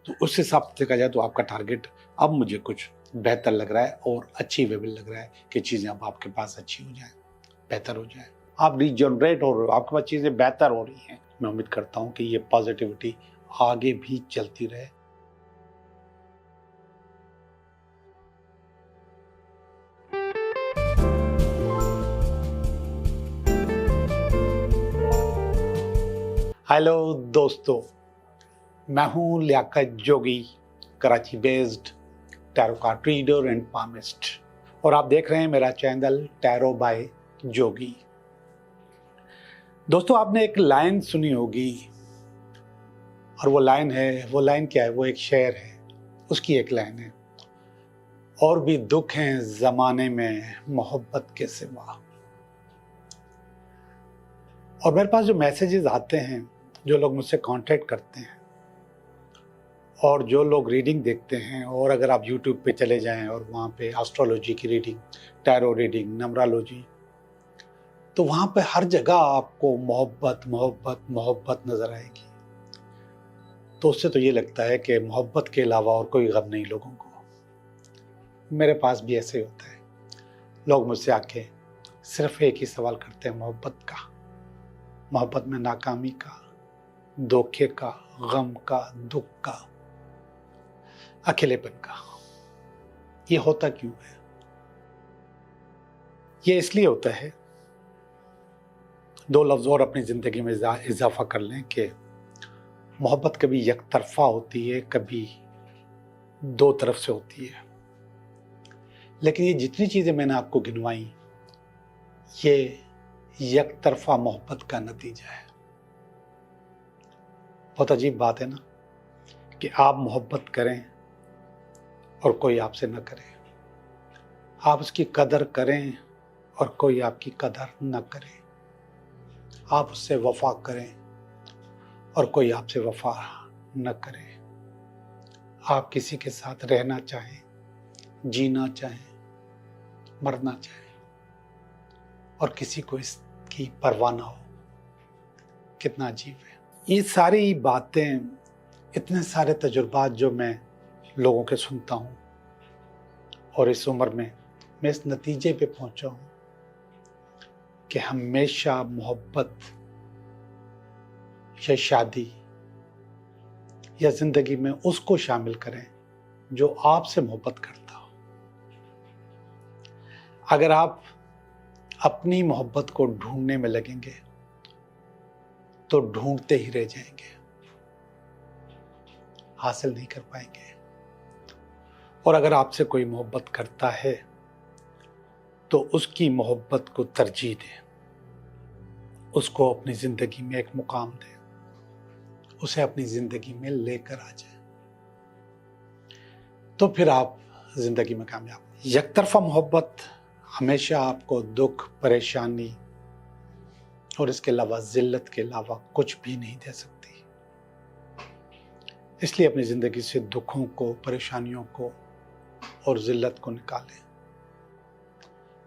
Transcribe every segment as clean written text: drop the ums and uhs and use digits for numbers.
तो उस हिसाब से देखा जाए तो आपका टारगेट अब मुझे कुछ बेहतर लग रहा है और अचीवेबल लग रहा है कि चीज़ें अब आपके पास अच्छी हो जाएं, बेहतर हो जाएं। आप रीजनरेट हो रहे हो, आपके पास चीज़ें बेहतर हो रही हैं। मैं उम्मीद करता हूँ कि ये पॉजिटिविटी आगे भी चलती रहे। हेलो दोस्तों, मैं हूं Liyaqat Jogi, Karachi based tarot card reader and palmist, और आप देख रहे हैं मेरा चैनल टैरो बाय जोगी। दोस्तों, आपने एक लाइन सुनी होगी, और वो लाइन क्या है? वो एक शेर है, उसकी एक लाइन है, और भी दुख हैं जमाने में मोहब्बत के सिवा। और मेरे पास जो मैसेजेस आते हैं, जो लोग मुझसे कांटेक्ट करते हैं और जो लोग रीडिंग देखते हैं, और अगर आप यूट्यूब पे चले जाएं और वहाँ पे एस्ट्रोलॉजी की रीडिंग, टैरो रीडिंग, नंबरोलॉजी, तो वहाँ पे हर जगह आपको मोहब्बत मोहब्बत मोहब्बत नज़र आएगी। तो उससे तो ये लगता है कि मोहब्बत के अलावा और कोई गम नहीं लोगों को। मेरे पास भी ऐसे होता है, लोग मुझसे आके सिर्फ एक ही सवाल करते हैं मोहब्बत का, मोहब्बत में नाकामी का, धोखे का, गम का, दुख का, अकेलेपन का। ये होता क्यों है? ये इसलिए होता है, दो लफ्ज़ और अपनी ज़िंदगी में इजाफा कर लें कि मोहब्बत कभी एक तरफा होती है, कभी दो तरफ से होती है। लेकिन ये जितनी चीज़ें मैंने आपको गिनवाई, ये एक तरफा मोहब्बत का नतीजा है। बहुत अजीब बात है ना, कि आप मोहब्बत करें और कोई आपसे न करे, आप उसकी कदर करें और कोई आपकी कदर न करे, आप उससे वफा करें और कोई आपसे वफा न करे, आप किसी के साथ रहना चाहें, जीना चाहें, मरना चाहें, और किसी को इसकी परवाह ना हो। कितना अजीब है। ये सारी बातें, इतने सारे तजुर्बात जो मैं लोगों के सुनता हूँ, और इस उम्र में मैं इस नतीजे पे पहुंचा हूँ कि हमेशा मोहब्बत या शादी या जिंदगी में उसको शामिल करें जो आपसे मोहब्बत करता हो। अगर आप अपनी मोहब्बत को ढूंढने में लगेंगे तो ढूंढते ही रह जाएंगे, हासिल नहीं कर पाएंगे। और अगर आपसे कोई मोहब्बत करता है तो उसकी मोहब्बत को तरजीह दें, उसको अपनी जिंदगी में एक मुकाम दें, उसे अपनी जिंदगी में लेकर आ जाए, तो फिर आप जिंदगी में कामयाब। एक तरफा मोहब्बत हमेशा आपको दुख, परेशानी और इसके अलावा जिल्लत के अलावा कुछ भी नहीं दे सकती। इसलिए अपनी जिंदगी से दुखों को, परेशानियों को और जिल्लत को निकालें।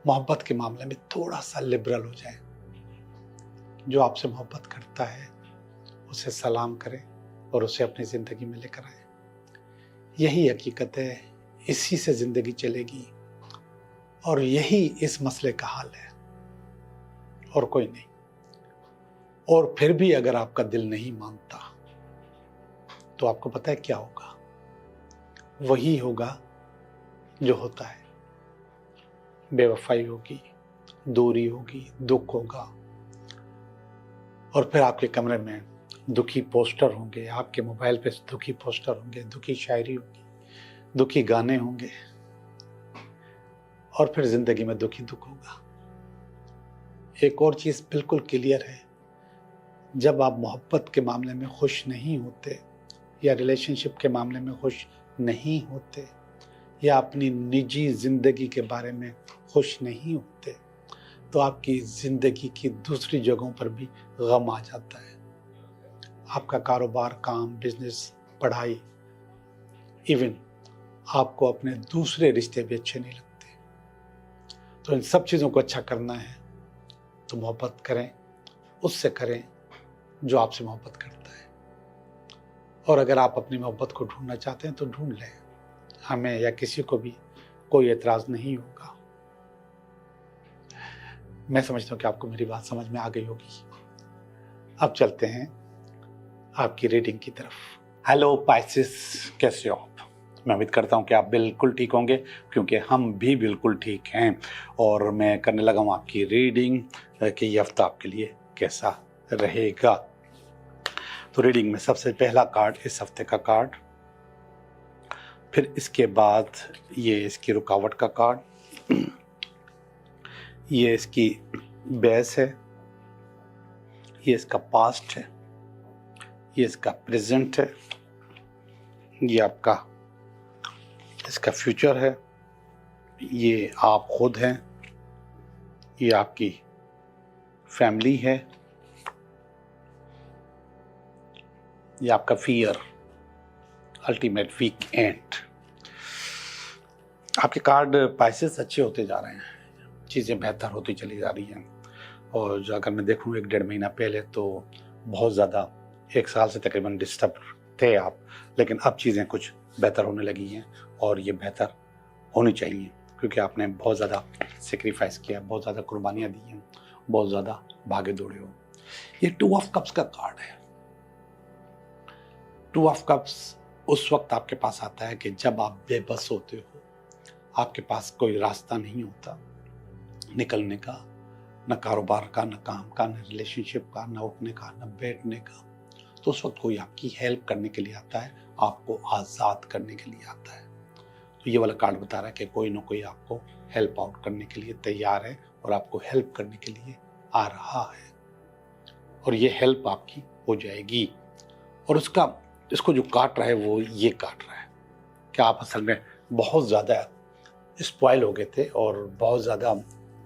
मोहब्बत के मामले में थोड़ा सा लिबरल हो जाए। जो आपसे मोहब्बत करता है उसे सलाम करें और उसे अपनी जिंदगी में लेकर आए। यही हकीकत है, इसी से जिंदगी चलेगी, और यही इस मसले का हाल है, और कोई नहीं। और फिर भी अगर आपका दिल नहीं मानता तो आपको पता है क्या होगा? वही होगा जो होता है। बेवफाई होगी, दूरी होगी, दुख होगा, और फिर आपके कमरे में दुखी पोस्टर होंगे, आपके मोबाइल पे दुखी पोस्टर होंगे, दुखी शायरी होगी, दुखी गाने होंगे, और फिर जिंदगी में दुखी दुख होगा। एक और चीज बिल्कुल क्लियर है, जब आप मोहब्बत के मामले में खुश नहीं होते, या रिलेशनशिप के मामले में खुश नहीं होते, या अपनी निजी जिंदगी के बारे में खुश नहीं होते, तो आपकी जिंदगी की दूसरी जगहों पर भी गम आ जाता है। आपका कारोबार, काम, बिजनेस, पढ़ाई, इवन आपको अपने दूसरे रिश्ते भी अच्छे नहीं लगते। तो इन सब चीज़ों को अच्छा करना है तो मोहब्बत करें, उससे करें जो आपसे मोहब्बत करता है। और अगर आप अपनी मोहब्बत को ढूंढना चाहते हैं तो ढूंढ लें, हमें या किसी को भी कोई एतराज़ नहीं होगा। मैं समझता हूँ कि आपको मेरी बात समझ में आ गई होगी। अब चलते हैं आपकी रीडिंग की तरफ। हेलो पाइसेस, कैसे हो आप? मैं उम्मीद करता हूँ कि आप बिल्कुल ठीक होंगे, क्योंकि हम भी बिल्कुल ठीक हैं। और मैं करने लगा हूँ आपकी रीडिंग कि ये हफ्ता आपके लिए कैसा रहेगा। तो रीडिंग में सबसे पहला कार्ड इस हफ्ते का कार्ड, फिर इसके बाद ये इसकी रुकावट का कार्ड, ये इसकी बेस है, ये इसका पास्ट है, ये इसका प्रेजेंट है, ये आपका इसका फ्यूचर है, ये आप खुद हैं, ये आपकी फैमिली है, ये आपका फियर, अल्टीमेट वीक एंड। आपके कार्ड पाइसेस अच्छे होते जा रहे हैं, चीज़ें बेहतर होती चली जा रही हैं। और जो अगर मैं देखूँ 1-1.5 महीना पहले तो बहुत ज़्यादा 1 साल से तकरीबन डिस्टर्ब थे आप, लेकिन अब चीज़ें कुछ बेहतर होने लगी हैं और ये बेहतर होनी चाहिए, क्योंकि आपने बहुत ज़्यादा सेक्रीफाइस किया, बहुत ज़्यादा कुर्बानियाँ दी हैं, बहुत ज़्यादा भागे दौड़े हो। ये 2 ऑफ कप्स का कार्ड है। 2 ऑफ कप्स उस वक्त आपके पास आता है कि जब आप बेबस होते हो, आपके पास कोई रास्ता नहीं होता निकलने का, न कारोबार का, न काम का, न रिलेशनशिप का, न उठने का, न बैठने का। तो उस वक्त कोई आपकी हेल्प करने के लिए आता है, आपको आज़ाद करने के लिए आता है। तो ये वाला कार्ड बता रहा है कि कोई ना कोई आपको हेल्प आउट करने के लिए तैयार है और आपको हेल्प करने के लिए आ रहा है, और ये हेल्प आपकी हो जाएगी। और इसको जो काट रहा है वो ये काट रहा है कि आप असल में बहुत ज़्यादा स्पॉइल हो गए थे और बहुत ज़्यादा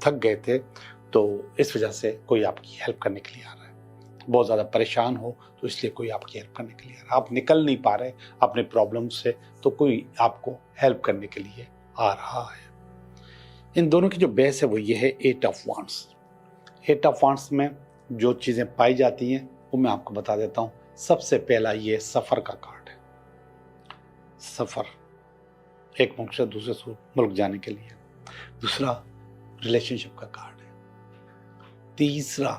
थक गए थे, तो इस वजह से कोई आपकी हेल्प करने के लिए आ रहा है। बहुत ज़्यादा परेशान हो तो इसलिए कोई आपकी हेल्प करने के लिए आ रहा है। आप निकल नहीं पा रहे अपने प्रॉब्लम से, तो कोई आपको हेल्प करने के लिए आ रहा है। इन दोनों की जो बेस है वो ये है 8 ऑफ वांड्स। 8 ऑफ वांड्स में जो चीज़ें पाई जाती हैं वो मैं आपको बता देता हूँ। सबसे पहला ये सफ़र का कार्ड है। सफ़र, एक मुल्क से दूसरे मुल्क जाने के लिए। दूसरा रिलेशनशिप का कार्ड है। तीसरा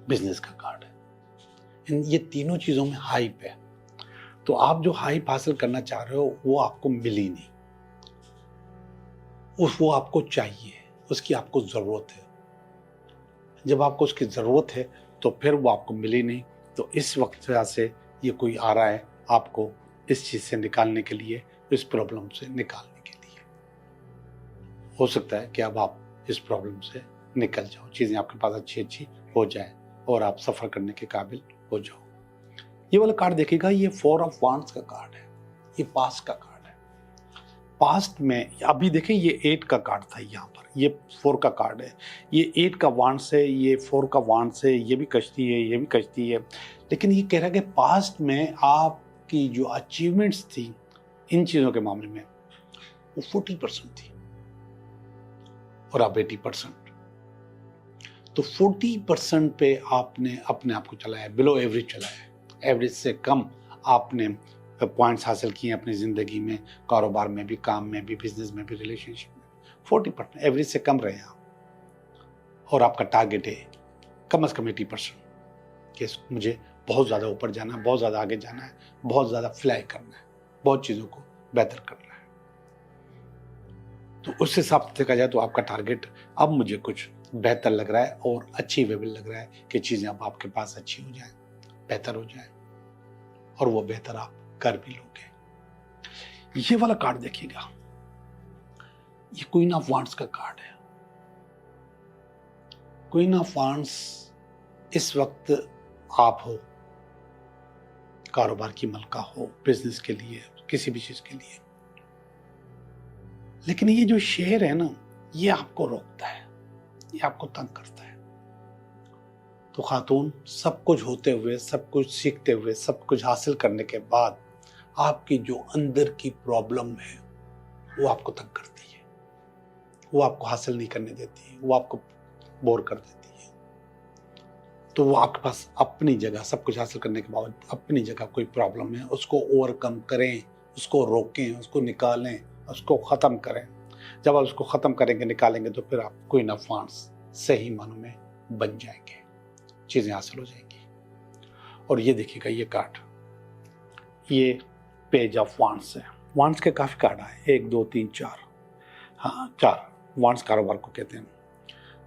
बिजनेस का कार्ड है। ये तीनों चीज़ों में हाइप है। तो आप जो हाइप हासिल करना चाह रहे हो वो आपको मिली नहीं, वो आपको चाहिए, उसकी आपको ज़रूरत है। जब आपको उसकी ज़रूरत है तो फिर वो आपको मिली नहीं, तो इस वक्त से ये कोई आ रहा है आपको इस चीज़ से निकालने के लिए, इस प्रॉब्लम से निकालने के लिए। हो सकता है कि अब आप इस प्रॉब्लम से निकल जाओ, चीज़ें आपके पास अच्छी हो जाए और आप सफ़र करने के काबिल हो जाओ। ये वाला कार्ड देखिएगा, ये 4 ऑफ वांड्स का कार्ड है। ये पास्ट का कार्ड है। पास्ट में अभी देखें ये 8 का कार्ड था, यहाँ पर ये 4 का कार्ड है। ये 8 का वांड्स है, ये 4 का वांड्स है, ये भी कश्ती है, ये भी कश्ती है। लेकिन ये कह रहा है कि पास्ट में आपकी जो अचीवमेंट्स थी इन चीज़ों के मामले में वो 40% थी और अब 80%। तो 40% पे आपने अपने आप को चलाया, बिलो एवरेज चलाया। एवरेज से कम आपने पॉइंट्स हासिल किए अपनी ज़िंदगी में, कारोबार में भी, काम में भी, बिजनेस में भी, रिलेशनशिप में। 40% एवरेज से कम रहे आप, और आपका टारगेट है कम से कम 80% कि मुझे बहुत ज़्यादा ऊपर जाना है, बहुत ज़्यादा आगे जाना है, बहुत ज़्यादा फ्लाई करना है, बहुत चीज़ों को बेहतर करना है। तो उस हिसाब से देखा जाए तो आपका टारगेट अब मुझे कुछ बेहतर लग रहा है और अचीवेबल लग रहा है कि चीज़ें अब आपके पास अच्छी हो जाएं, बेहतर हो जाएं, और वो बेहतर आप कर भी लोगे। ये वाला कार्ड देखिएगा, ये क्वीन ऑफ वांड्स का कार्ड है। क्वीन ऑफ वांड्स इस वक्त आप हो, कारोबार की मलका हो, बिजनेस के लिए, किसी भी चीज के लिए, लेकिन ये जो शेर है ना, ये आपको रोकता है, ये आपको तंग करता है। तो खातून, सब कुछ होते हुए, सब कुछ सीखते हुए, सब कुछ हासिल करने के बाद आपकी जो अंदर की प्रॉब्लम है वो आपको तंग करती है, वो आपको हासिल नहीं करने देती है, वो आपको बोर कर देती है। तो वो आपके पास अपनी जगह सब कुछ हासिल करने के बाद अपनी जगह कोई प्रॉब्लम है, उसको ओवरकम करें, उसको रोकें, उसको निकालें, उसको ख़त्म करें। जब आप उसको ख़त्म करेंगे, निकालेंगे, तो फिर आप क्वीन ऑफ वांड्स सही मानों में बन जाएंगे, चीज़ें हासिल हो जाएंगी। और ये देखिएगा, ये कार्ड, ये पेज ऑफ वांड्स है। वांड्स के काफ़ी कार्ड आए, 1 2 3 4, हाँ 4 वांड्स कारोबार को कहते हैं।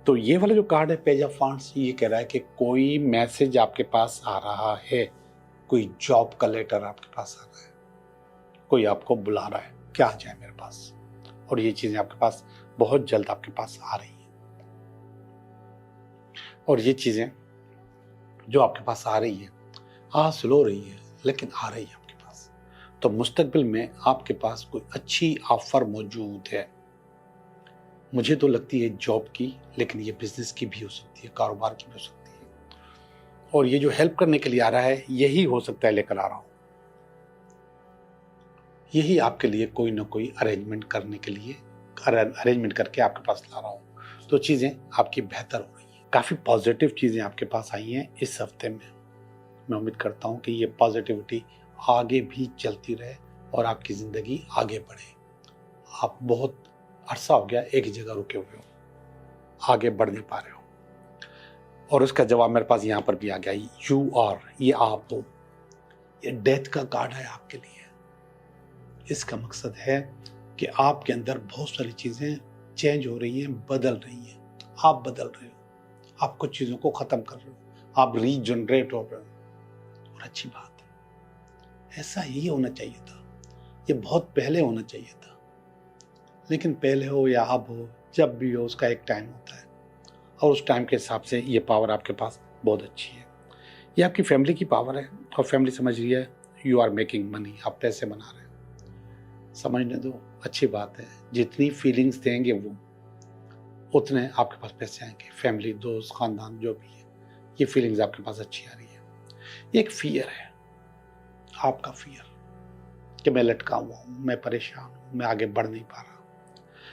तो ये वाला जो कार्ड है पेज ऑफ वांड्स, ये कह रहा है कि कोई मैसेज आपके पास आ रहा है, कोई जॉब का लेटर आपके पास आ रहा है, कोई आपको बुला रहा है क्या आ जाए मेरे पास, और ये चीज़ें आपके पास बहुत जल्द आपके पास आ रही हैं। और ये चीज़ें जो आपके पास आ रही है, हासिल हो रही है, लेकिन आ रही है आपके पास। तो मुस्तकबिल में आपके पास कोई अच्छी ऑफर मौजूद है। मुझे तो लगती है जॉब की, लेकिन ये बिजनेस की भी हो सकती है, कारोबार की भी हो सकती है। और ये जो हेल्प करने के लिए आ रहा है, यही हो सकता है लेकर आ रहा हूं, यही आपके लिए कोई ना कोई अरेंजमेंट करने के लिए, अरेंजमेंट करके आपके पास ला रहा हूं। तो चीज़ें आपकी बेहतर हो रही हैं, काफ़ी पॉजिटिव चीज़ें आपके पास आई हैं इस हफ्ते में। मैं उम्मीद करता हूं कि ये पॉजिटिविटी आगे भी चलती रहे और आपकी ज़िंदगी आगे बढ़े। आप बहुत अरसा हो गया एक ही जगह रुके हुए हो, आगे बढ़ नहीं पा रहे हो, और उसका जवाब मेरे पास यहाँ पर भी आ गया, यू आर, ये आप हो। ये डेथ का कार्ड है आपके लिए। इसका मकसद है कि आपके अंदर बहुत सारी चीज़ें चेंज हो रही हैं, बदल रही हैं, आप बदल रहे हो, आप कुछ चीज़ों को ख़त्म कर रहे हो, आप रीजनरेट हो रहे हो। और अच्छी बात है, ऐसा ही होना चाहिए था, ये बहुत पहले होना चाहिए था। लेकिन पहले हो या अब हो, जब भी हो, उसका एक टाइम होता है, और उस टाइम के हिसाब से ये पावर आपके पास बहुत अच्छी है। ये आपकी फैमिली की पावर है, और फैमिली समझ रही है यू आर मेकिंग मनी, आप पैसे बना रहे हो। समझने दो, अच्छी बात है। जितनी फीलिंग्स देंगे वो, उतने आपके पास पैसे आएंगे। फैमिली, दोस्त, खानदान जो भी है, ये फीलिंग्स आपके पास अच्छी आ रही है। ये एक फियर है, आपका फियर कि मैं लटका हुआ हूँ, मैं परेशान हूँ, मैं आगे बढ़ नहीं पा रहा।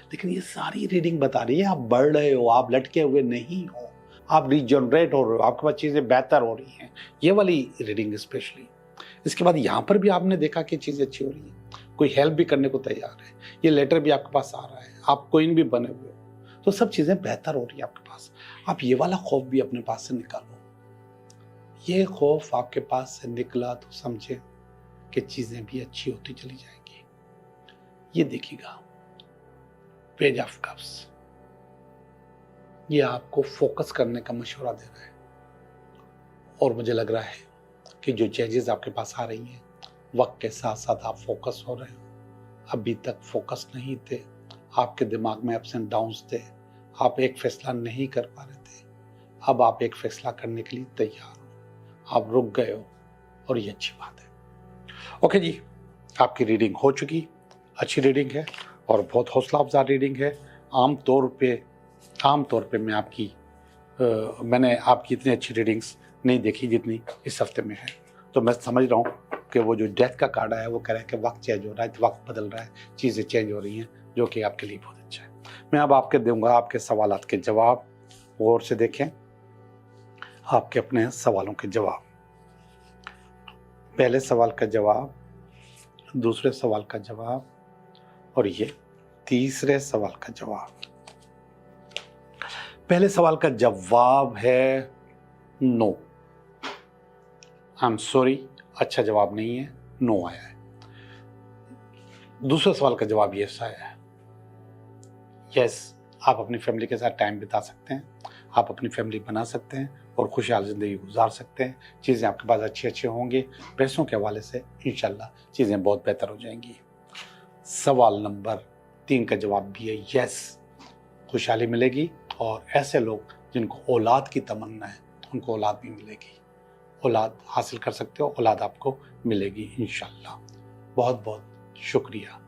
लेकिन ये सारी रीडिंग बता रही है आप बढ़ रहे हो, आप लटके हुए नहीं हो, आप रीजनरेट हो रहे हो, आपके पास चीज़ें बेहतर हो रही हैं। ये वाली रीडिंग स्पेशली। इसके बाद यहाँ पर भी आपने देखा कि चीज़ें अच्छी हो रही हैं, कोई हेल्प भी करने को तैयार है, ये लेटर भी आपके पास आ रहा है, आप क्वीन भी बने हुए हो, तो सब चीज़ें बेहतर हो रही है आपके पास। आप ये वाला खौफ भी अपने पास से निकालो। ये खौफ आपके पास से निकला तो समझे कि चीज़ें भी अच्छी होती चली जाएंगी। ये देखिएगा, पेज ऑफ कप्स, ये आपको फोकस करने का मशवरा दे रहा है। और मुझे लग रहा है कि जो चेंजेस आपके पास आ रही हैं, वक्त के साथ साथ आप फोकस हो रहे हो। अभी तक फोकस नहीं थे, आपके दिमाग में अप्स एंड डाउन्स थे, आप एक फैसला नहीं कर पा रहे थे। अब आप एक फैसला करने के लिए तैयार हो, आप रुक गए हो, और ये अच्छी बात है। ओके जी, आपकी रीडिंग हो चुकी, अच्छी रीडिंग है और बहुत हौसला अफजा रीडिंग है। आमतौर पे मैंने आपकी इतनी अच्छी रीडिंग्स नहीं देखी जितनी इस हफ्ते में है। तो मैं समझ रहा हूँ कि वो जो डेथ का कार्ड है वो कह रहा है कि वक्त चेंज हो रहा है, वक्त बदल रहा है, चीज़ें चेंज हो रही हैं, जो कि आपके लिए बहुत अच्छा है। मैं अब आपके दूंगा आपके सवालात के जवाब। गौर से देखें आपके अपने सवालों के जवाब। पहले सवाल का जवाब, दूसरे सवाल का जवाब, और ये तीसरे सवाल का जवाब। पहले सवाल का जवाब है नो, आई एम सॉरी, अच्छा जवाब नहीं है, नो आया है। दूसरे सवाल का जवाब यस आया है। यस, आप अपनी फैमिली के साथ टाइम बिता सकते हैं, आप अपनी फैमिली बना सकते हैं और खुशहाल ज़िंदगी गुजार सकते हैं। चीज़ें आपके पास अच्छे होंगे। पैसों के हवाले से इंशाल्लाह चीज़ें बहुत बेहतर हो जाएंगी। सवाल नंबर 3 का जवाब भी है यस, खुशहाली मिलेगी, और ऐसे लोग जिनको औलाद की तमन्ना है उनको औलाद भी मिलेगी। औलाद हासिल कर सकते हो, औलाद आपको मिलेगी इंशाल्लाह। बहुत बहुत शुक्रिया।